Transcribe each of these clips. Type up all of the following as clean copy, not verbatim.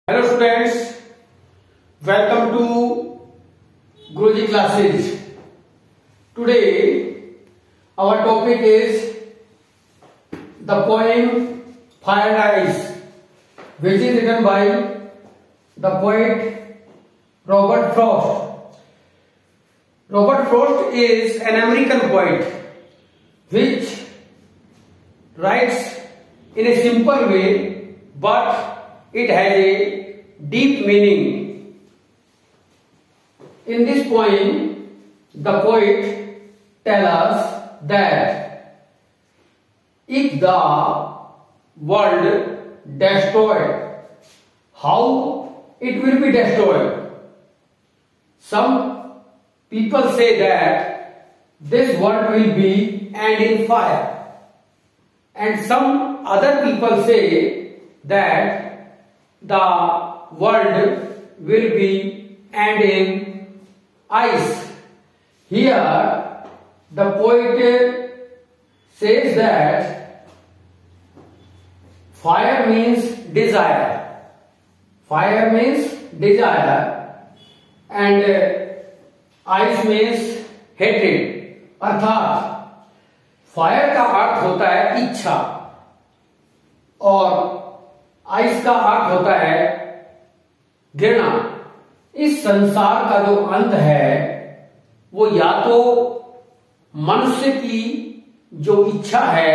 Hello students, welcome to Guruji classes. Today our topic is the poem Fire and Ice, which is written by the poet Robert Frost. Robert Frost is an American poet which writes in a simple way, but it has a deep meaning. In this poem, the poet tells us that if the world destroyed, how it will be destroyed. Some people say that this world will be end in fire, and some other people say that the world will be end in ice. Here the poet says that fire means desire. Fire means desire and ice means hatred. अर्थात fire का अर्थ होता है इच्छा और ice का अर्थ होता है घृणा। इस संसार का जो अंत है वो या तो मनुष्य की जो इच्छा है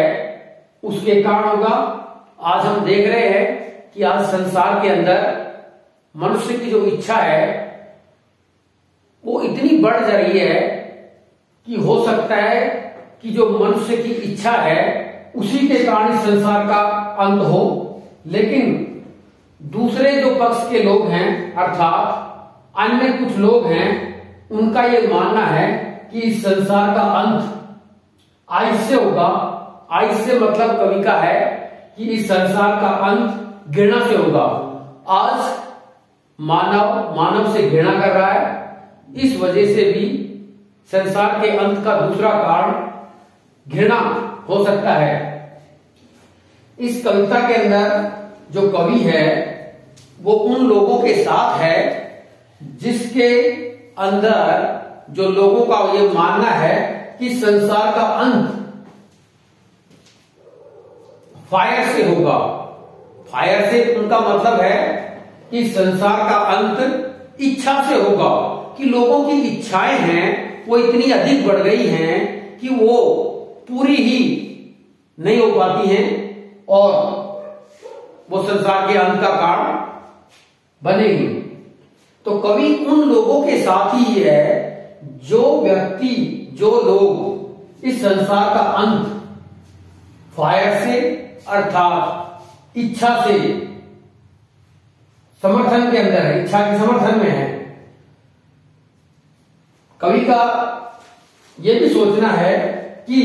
उसके कारण होगा। आज हम देख रहे हैं कि आज संसार के अंदर मनुष्य की जो इच्छा है वो इतनी बढ़ जा रही है कि हो सकता है कि जो मनुष्य की इच्छा है उसी के कारण इस संसार का अंत हो। लेकिन दूसरे जो पक्ष के लोग हैं अर्थात अन्य कुछ लोग हैं, उनका ये मानना है कि इस संसार का अंत आइस से होगा। आइस से मतलब कवि का है कि इस संसार का अंत घृणा से होगा। आज मानव से घृणा कर रहा है, इस वजह से भी संसार के अंत का दूसरा कारण घृणा हो सकता है। इस कविता के अंदर जो कवि है वो उन लोगों के साथ है जिसके अंदर जो लोगों का ये मानना है कि संसार का अंत फायर से होगा। फायर से उनका मतलब है कि संसार का अंत इच्छा से होगा, कि लोगों की इच्छाएं हैं वो इतनी अधिक बढ़ गई हैं कि वो पूरी ही नहीं हो पाती हैं और वो संसार के अंत का कारण बनेगी। तो कवि उन लोगों के साथ ही है जो व्यक्ति जो लोग इस संसार का अंत फायर से अर्थात इच्छा से समर्थन के अंदर है, इच्छा के समर्थन में है। कवि का यह भी सोचना है कि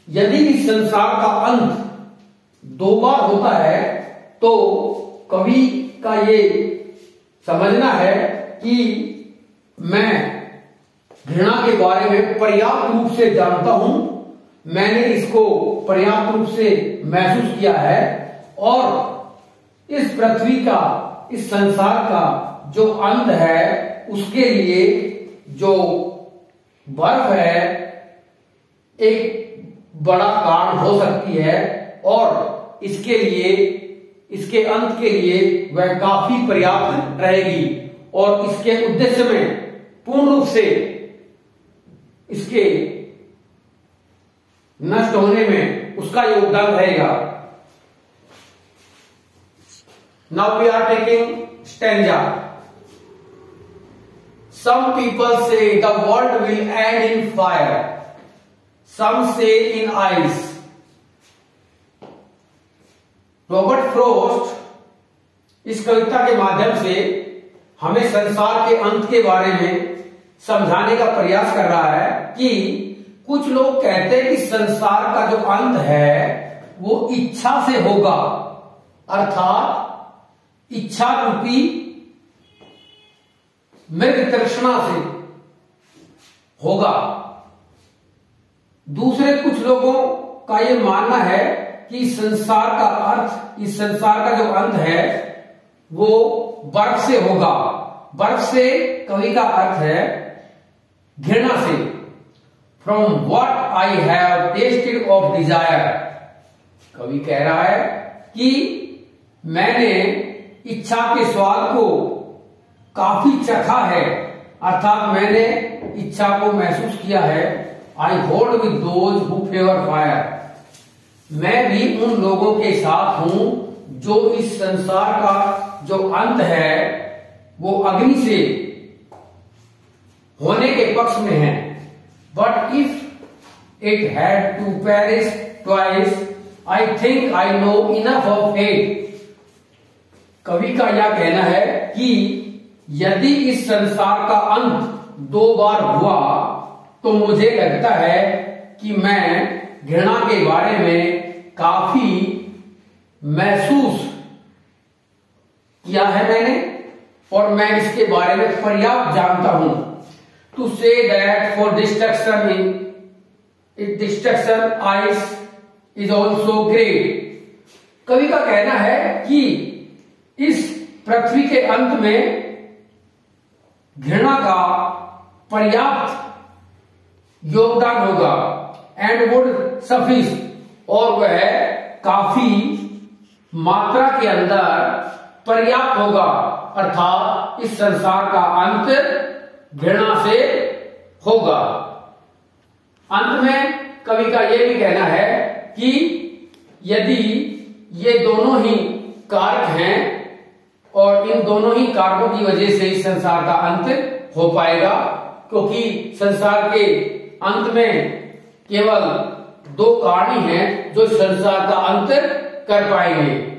यदि इस संसार का अंत दो बार होता है तो कवि का ये समझना है कि मैं घृणा के बारे में पर्याप्त रूप से जानता हूं, मैंने इसको पर्याप्त रूप से महसूस किया है और इस पृथ्वी का, इस संसार का जो अंत है उसके लिए जो बर्फ है एक बड़ा कारण हो सकती है और इसके लिए, इसके अंत के लिए वह काफी पर्याप्त रहेगी और इसके उद्देश्य में पूर्ण रूप से इसके नष्ट होने में उसका योगदान रहेगा। Now we are taking stanza. Some people say the world will end in fire. Some say in ice. Robert frost इस कविता के माध्यम से हमें संसार के अंत के बारे में समझाने का प्रयास कर रहा है कि कुछ लोग कहते हैं कि संसार का जो अंत है वो इच्छा से होगा, अर्थात इच्छा रूपी मृग तृष्णा से होगा। दूसरे कुछ लोगों का यह मानना है कि संसार का अर्थ, इस संसार का जो अंत है वो बर्फ से होगा। बर्फ से कवि का अर्थ है घृणा से। From what I have tested of desire, कवि कह रहा है कि मैंने इच्छा के स्वाद को काफी चखा है, अर्थात मैंने इच्छा को महसूस किया है। I hold with those who favour fire, मैं भी उन लोगों के साथ हूं जो इस संसार का जो अंत है वो अग्नि से होने के पक्ष में है। But if it had to perish twice I think I know enough of it, कवि का यह कहना है कि यदि इस संसार का अंत 2 बार हुआ तो मुझे लगता है कि मैं घृणा के बारे में काफी महसूस किया है मैंने, और मैं इसके बारे में पर्याप्त जानता हूं। To say that for destruction ice is also great, कवि का कहना है कि इस पृथ्वी के अंत में घृणा का पर्याप्त योगदान होगा। एंड वुड सफिश, और वह काफी मात्रा के अंदर पर्याप्त होगा, अर्थात इस संसार का अंत घृणा से होगा। अंत में कवि का यह भी कहना है कि यदि ये दोनों ही कारक हैं और इन दोनों ही कारकों की वजह से इस संसार का अंत हो पाएगा, क्योंकि संसार के अंत में केवल 2 कारण ही हैं जो संसार का अंत कर पाएंगे।